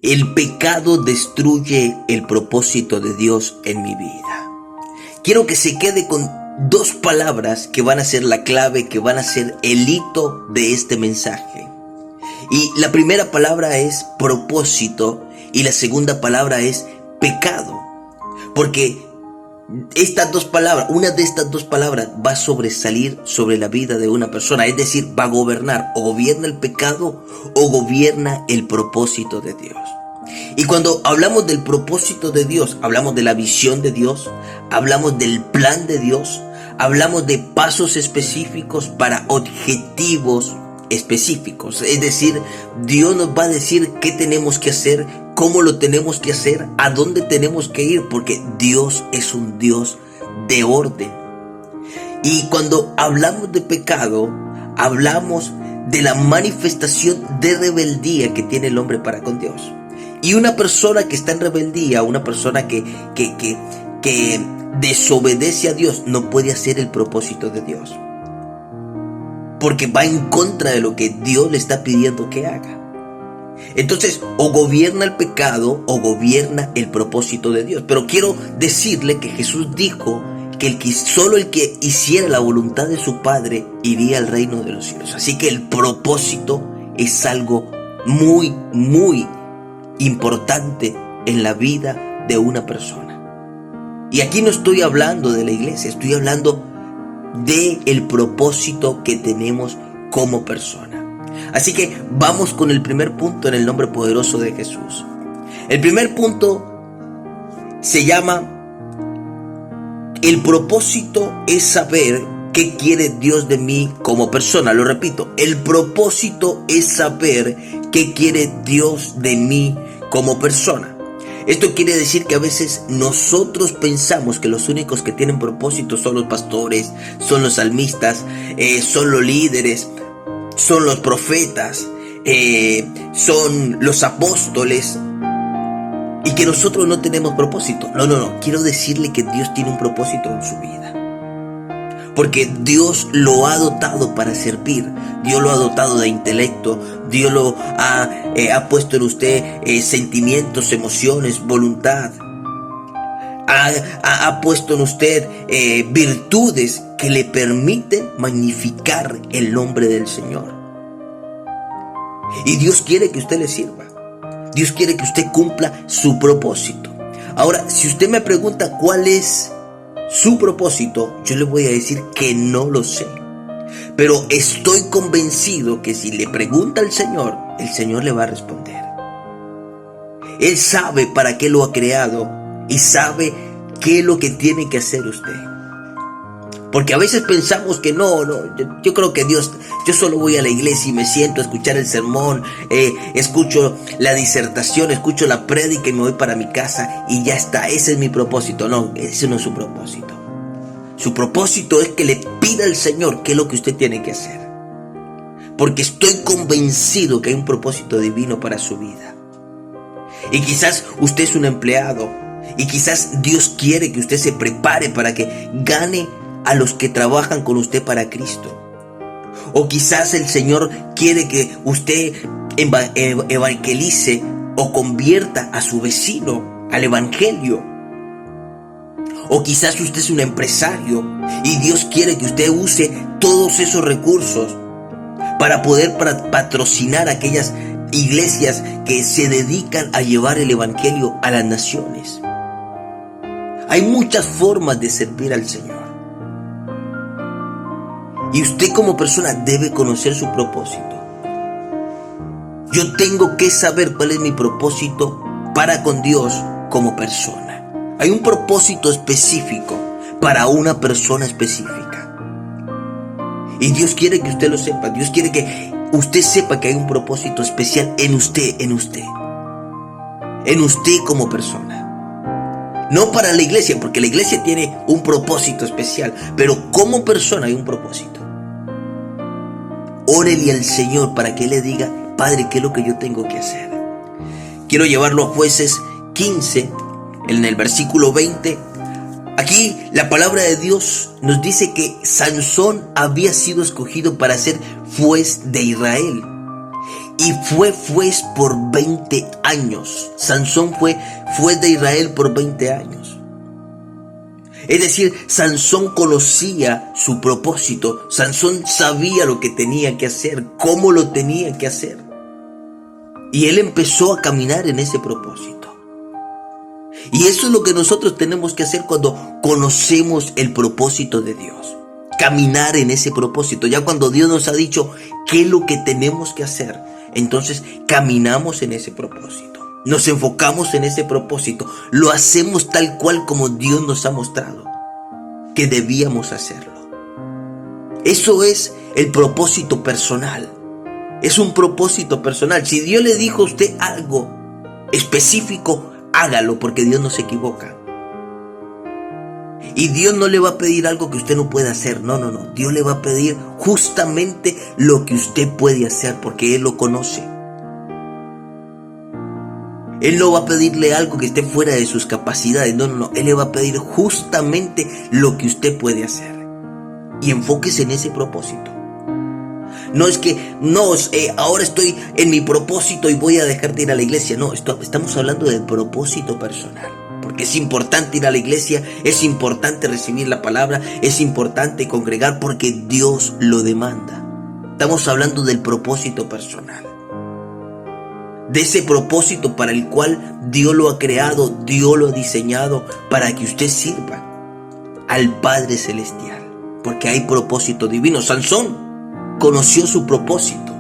El pecado destruye el propósito de Dios en mi vida. Quiero que se quede con dos palabras que van a ser la clave, que van a ser el hito de este mensaje. Y la primera palabra es propósito y la segunda palabra es pecado. Porque estas dos palabras, una de estas dos palabras va a sobresalir sobre la vida de una persona. Es decir, va a gobernar, o gobierna el pecado o gobierna el propósito de Dios. Y cuando hablamos del propósito de Dios, hablamos de la visión de Dios, hablamos del plan de Dios, hablamos de pasos específicos para objetivos específicos. Es decir, Dios nos va a decir qué tenemos que hacer, cómo lo tenemos que hacer, a dónde tenemos que ir, porque Dios es un Dios de orden. Y cuando hablamos de pecado, hablamos de la manifestación de rebeldía que tiene el hombre para con Dios. Y una persona que está en rebeldía, una persona que desobedece a Dios, no puede hacer el propósito de Dios, porque va en contra de lo que Dios le está pidiendo que haga. Entonces, o gobierna el pecado o gobierna el propósito de Dios. Pero quiero decirle que Jesús dijo que solo el que hiciera la voluntad de su Padre iría al reino de los cielos. Así que el propósito es algo muy, muy importante en la vida de una persona. Y aquí no estoy hablando de la iglesia, estoy hablando del propósito que tenemos como persona. Así que vamos con el primer punto en el nombre poderoso de Jesús. El primer punto se llama: el propósito es saber qué quiere Dios de mí como persona. Lo repito, el propósito es saber qué quiere Dios de mí como persona. Esto quiere decir que a veces nosotros pensamos que los únicos que tienen propósito son los pastores, son los salmistas, son los líderes, son los profetas, son los apóstoles, y que nosotros no tenemos propósito. No. Quiero decirle que Dios tiene un propósito en su vida. Porque Dios lo ha dotado para servir. Dios lo ha dotado de intelecto. Dios lo ha puesto en usted sentimientos, emociones, voluntad. Ha puesto en usted virtudes que le permiten magnificar el nombre del Señor. Y Dios quiere que usted le sirva. Dios quiere que usted cumpla su propósito. Ahora, si usted me pregunta cuál es su propósito, yo le voy a decir que no lo sé. Pero estoy convencido que si le pregunta al Señor, el Señor le va a responder. Él sabe para qué lo ha creado y sabe qué es lo que tiene que hacer usted. Porque a veces pensamos que yo creo que Dios, yo solo voy a la iglesia y me siento a escuchar el sermón, escucho la disertación, escucho la prédica y me voy para mi casa y ya está, ese es mi propósito. No, ese no es su propósito. Su propósito es que le pida al Señor qué es lo que usted tiene que hacer. Porque estoy convencido que hay un propósito divino para su vida. Y quizás usted es un empleado y quizás Dios quiere que usted se prepare para que gane a los que trabajan con usted para Cristo. O quizás el Señor quiere que usted evangelice o convierta a su vecino al evangelio. O quizás usted es un empresario y Dios quiere que usted use todos esos recursos para poder patrocinar aquellas iglesias que se dedican a llevar el evangelio a las naciones. Hay muchas formas de servir al Señor. Y usted como persona debe conocer su propósito. Yo tengo que saber cuál es mi propósito para con Dios como persona. Hay un propósito específico para una persona específica. Y Dios quiere que usted lo sepa. Dios quiere que usted sepa que hay un propósito especial en usted. En usted como persona. No para la iglesia, porque la iglesia tiene un propósito especial. Pero como persona hay un propósito. Órele al Señor para que Él le diga: Padre, ¿qué es lo que yo tengo que hacer? Quiero llevarlo a Jueces 15, en el versículo 20. Aquí la palabra de Dios nos dice que Sansón había sido escogido para ser juez de Israel. y fue juez por 20 años. Sansón fue juez de Israel por 20 años. Es decir, Sansón conocía su propósito. Sansón sabía lo que tenía que hacer, cómo lo tenía que hacer. Y él empezó a caminar en ese propósito. Y eso es lo que nosotros tenemos que hacer cuando conocemos el propósito de Dios. Caminar en ese propósito. Ya cuando Dios nos ha dicho qué es lo que tenemos que hacer, entonces caminamos en ese propósito. Nos enfocamos en ese propósito. Lo hacemos tal cual como Dios nos ha mostrado que debíamos hacerlo. Eso es el propósito personal. Es un propósito personal. Si Dios le dijo a usted algo específico, hágalo, porque Dios no se equivoca. Y Dios no le va a pedir algo que usted no pueda hacer. No. Dios le va a pedir justamente lo que usted puede hacer, porque Él lo conoce. Él no va a pedirle algo que esté fuera de sus capacidades. No. Él le va a pedir justamente lo que usted puede hacer. Y enfóquese en ese propósito. No es que, ahora estoy en mi propósito y voy a dejar de ir a la iglesia. No, estamos hablando del propósito personal. Porque es importante ir a la iglesia, es importante recibir la palabra, es importante congregar porque Dios lo demanda. Estamos hablando del propósito personal. De ese propósito para el cual Dios lo ha creado, Dios lo ha diseñado para que usted sirva al Padre Celestial. Porque hay propósito divino. Sansón conoció su propósito.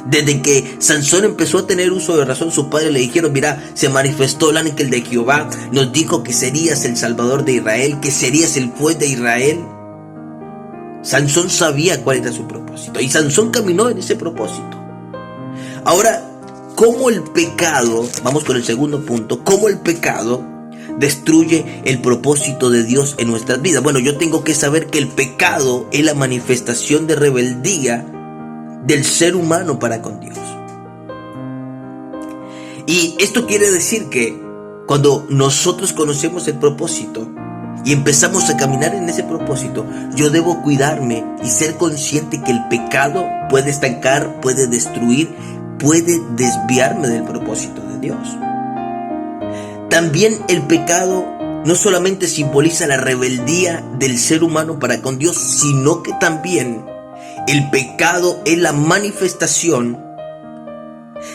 Desde que Sansón empezó a tener uso de razón, su padre le dijeron: mira, se manifestó el ángel de Jehová, nos dijo que serías el Salvador de Israel, que serías el juez de Israel. Sansón sabía cuál era su propósito y Sansón caminó en ese propósito. Ahora, ¿cómo el pecado, vamos con el segundo punto, cómo el pecado destruye el propósito de Dios en nuestras vidas? Bueno, yo tengo que saber que el pecado es la manifestación de rebeldía del ser humano para con Dios. Y esto quiere decir que cuando nosotros conocemos el propósito y empezamos a caminar en ese propósito, yo debo cuidarme y ser consciente que el pecado puede estancar, puede destruir, puede desviarme del propósito de Dios. También el pecado no solamente simboliza la rebeldía del ser humano para con Dios, sino que también el pecado es la manifestación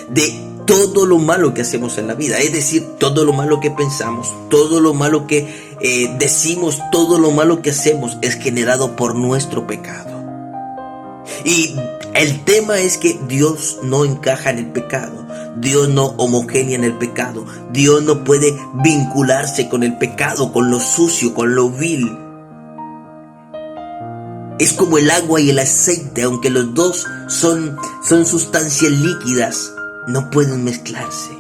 de todo lo malo que hacemos en la vida. Es decir, todo lo malo que pensamos, todo lo malo que decimos, todo lo malo que hacemos es generado por nuestro pecado. Y el tema es que Dios no encaja en el pecado. Dios no homogénea en el pecado. Dios no puede vincularse con el pecado, con lo sucio, con lo vil. Es como el agua y el aceite, aunque los dos son sustancias líquidas, no pueden mezclarse.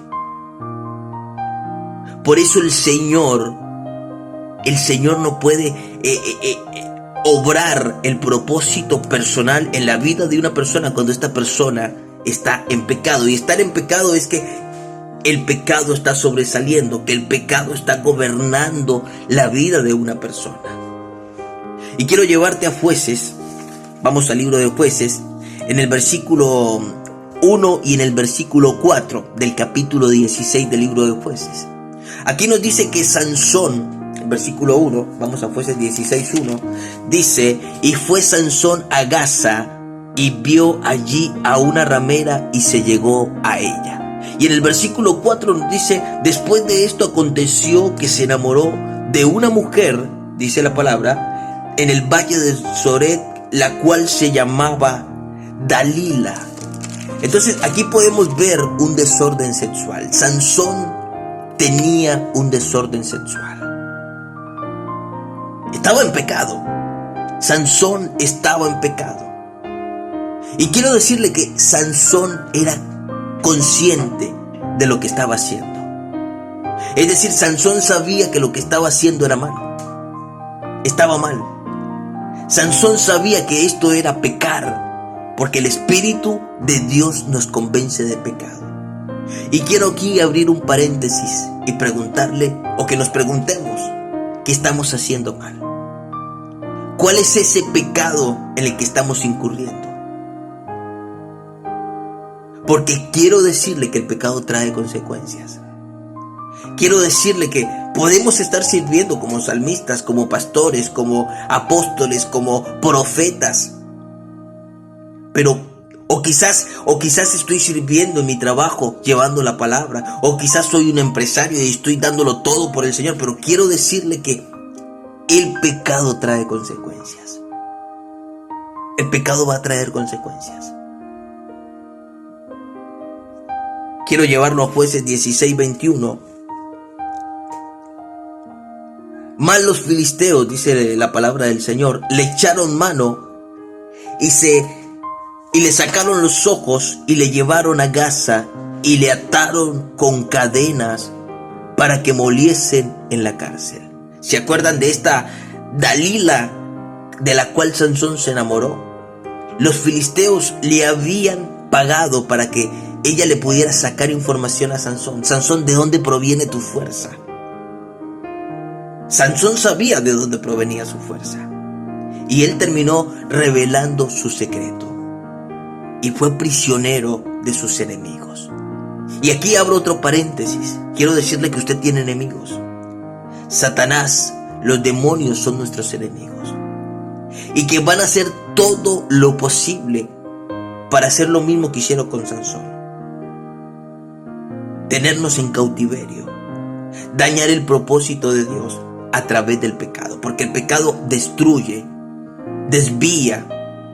Por eso el Señor no puede obrar el propósito personal en la vida de una persona cuando esta persona está en pecado. Y estar en pecado es que el pecado está sobresaliendo, que el pecado está gobernando la vida de una persona. Y quiero llevarte a Jueces. Vamos al libro de Jueces, en el versículo 1 y en el versículo 4 del capítulo 16 del libro de Jueces. Aquí nos dice que Sansón, versículo 1, vamos a Jueces 16:1, dice: y fue Sansón a Gaza y vio allí a una ramera y se llegó a ella. Y en el versículo 4 nos dice: después de esto aconteció que se enamoró de una mujer, dice la palabra, en el valle de Zoret, la cual se llamaba Dalila. Entonces aquí podemos ver un desorden sexual. Sansón tenía un desorden sexual. Estaba en pecado. Sansón estaba en pecado. Y quiero decirle que Sansón era consciente de lo que estaba haciendo. Es decir, Sansón sabía que lo que estaba haciendo era malo. Estaba mal. Sansón sabía que esto era pecar, porque el Espíritu de Dios nos convence de pecado. Y quiero aquí abrir un paréntesis y preguntarle, o que nos preguntemos, ¿qué estamos haciendo mal? ¿Cuál es ese pecado en el que estamos incurriendo? Porque quiero decirle que el pecado trae consecuencias. Quiero decirle que podemos estar sirviendo como salmistas, como pastores, como apóstoles, como profetas. Pero o quizás estoy sirviendo en mi trabajo, llevando la palabra. O quizás soy un empresario y estoy dándolo todo por el Señor. Pero quiero decirle que el pecado trae consecuencias. El pecado va a traer consecuencias. Quiero llevarlo a Jueces 16:21. Mas los filisteos, dice la palabra del Señor, le echaron mano y le sacaron los ojos y le llevaron a Gaza y le ataron con cadenas para que moliesen en la cárcel. ¿Se acuerdan de esta Dalila de la cual Sansón se enamoró? Los filisteos le habían pagado para que ella le pudiera sacar información a Sansón. Sansón, ¿de dónde proviene tu fuerza? Sansón sabía de dónde provenía su fuerza. Y él terminó revelando su secreto. Y fue prisionero de sus enemigos. Y aquí abro otro paréntesis. Quiero decirle que usted tiene enemigos. Satanás, los demonios son nuestros enemigos. Y que van a hacer todo lo posible para hacer lo mismo que hicieron con Sansón. Tenernos en cautiverio. Dañar el propósito de Dios a través del pecado. Porque el pecado destruye, desvía,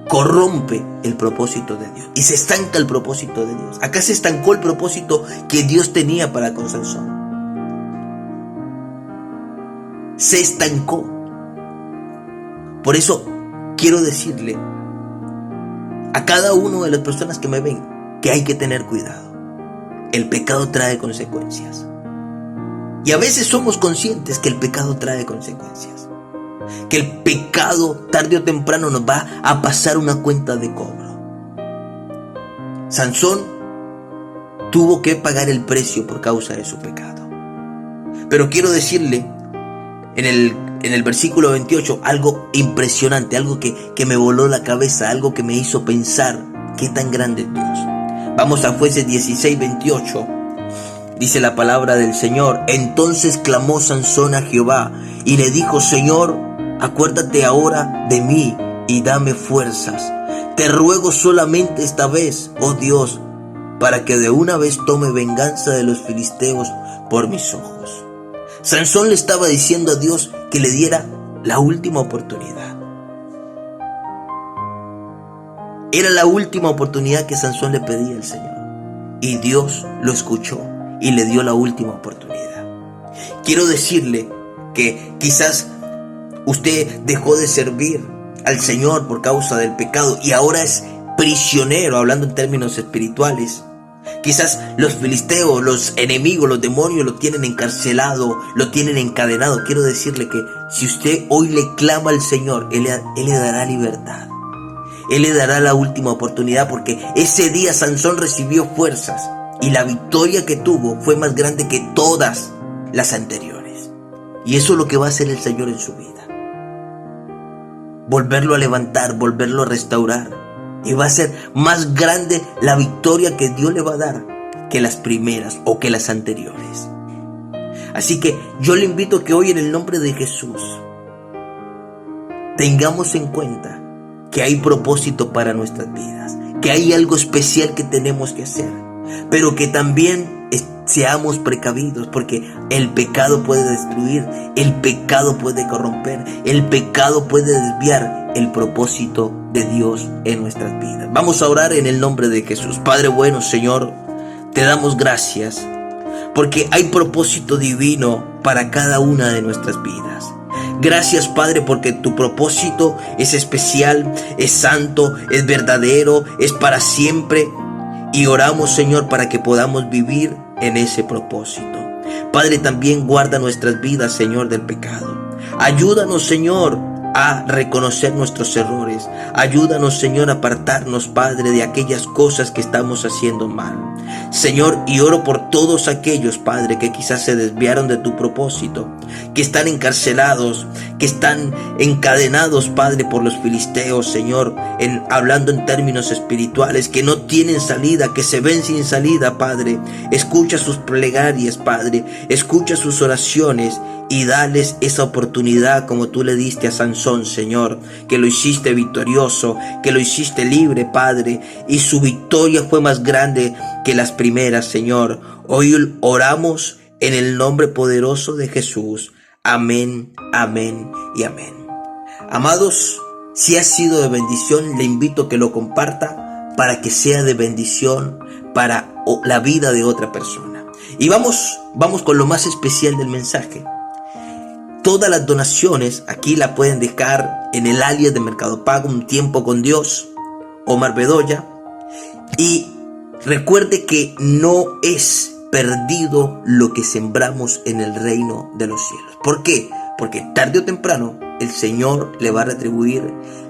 corrompe el propósito de Dios. Y se estanca el propósito de Dios. Acá se estancó el propósito que Dios tenía para con Sansón. Se estancó. Por eso quiero decirle a cada uno de las personas que me ven que hay que tener cuidado. El pecado trae consecuencias. Y a veces somos conscientes que el pecado trae consecuencias. Que el pecado tarde o temprano nos va a pasar una cuenta de cobro. Sansón tuvo que pagar el precio por causa de su pecado. Pero quiero decirle en el versículo 28 algo impresionante, algo que me voló la cabeza, algo que me hizo pensar qué tan grande es Dios. Vamos a Jueces 16:28. Dice la palabra del Señor: entonces clamó Sansón a Jehová y le dijo: Señor, acuérdate ahora de mí y dame fuerzas. Te ruego solamente esta vez, oh Dios, para que de una vez tome venganza de los filisteos por mis ojos. Sansón le estaba diciendo a Dios que le diera la última oportunidad. Era la última oportunidad que Sansón le pedía al Señor. Y Dios lo escuchó y le dio la última oportunidad. Quiero decirle que quizás usted dejó de servir al Señor por causa del pecado y ahora es prisionero, hablando en términos espirituales. Quizás los filisteos, los enemigos, los demonios lo tienen encarcelado, lo tienen encadenado. Quiero decirle que si usted hoy le clama al Señor, Él le dará libertad. Él le dará la última oportunidad, porque ese día Sansón recibió fuerzas y la victoria que tuvo fue más grande que todas las anteriores. Y eso es lo que va a hacer el Señor en su vida. Volverlo a levantar, volverlo a restaurar. Y va a ser más grande la victoria que Dios le va a dar que las primeras o que las anteriores. Así que yo le invito a que hoy, en el nombre de Jesús, tengamos en cuenta que hay propósito para nuestras vidas, que hay algo especial que tenemos que hacer, pero que también seamos precavidos, porque el pecado puede destruir, el pecado puede corromper, el pecado puede desviar el propósito de Dios en nuestras vidas. Vamos a orar en el nombre de Jesús. Padre bueno, Señor, te damos gracias porque hay propósito divino para cada una de nuestras vidas. Gracias, Padre, porque tu propósito es especial, es santo, es verdadero, es para siempre. Y oramos, Señor, para que podamos vivir en ese propósito. Padre, también guarda nuestras vidas, Señor, del pecado. Ayúdanos, Señor, a reconocer nuestros errores. Ayúdanos, Señor, a apartarnos, Padre, de aquellas cosas que estamos haciendo mal. Señor, y oro por todos aquellos, Padre, que quizás se desviaron de tu propósito, que están encarcelados, que están encadenados, Padre, por los filisteos, Señor, hablando en términos espirituales, que no tienen salida, que se ven sin salida, Padre. Escucha sus plegarias, Padre, escucha sus oraciones y dales esa oportunidad como tú le diste a Sansón, Señor, que lo hiciste victorioso, que lo hiciste libre, Padre, y su victoria fue más grande que las primeras, Señor. Hoy oramos en el nombre poderoso de Jesús. Amén, amén y amén. Amados, si ha sido de bendición, le invito a que lo comparta para que sea de bendición para la vida de otra persona. Y vamos con lo más especial del mensaje. Todas las donaciones aquí la pueden dejar en el alias de Mercado Pago, Un Tiempo con Dios, Omar Bedoya. Y recuerde que no es perdido lo que sembramos en el reino de los cielos. ¿Por qué? Porque tarde o temprano el Señor le va a retribuir,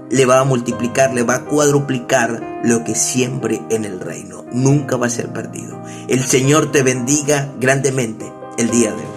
le va a multiplicar, le va a cuadruplicar lo que siembre en el reino. Nunca va a ser perdido. El Señor te bendiga grandemente el día de hoy.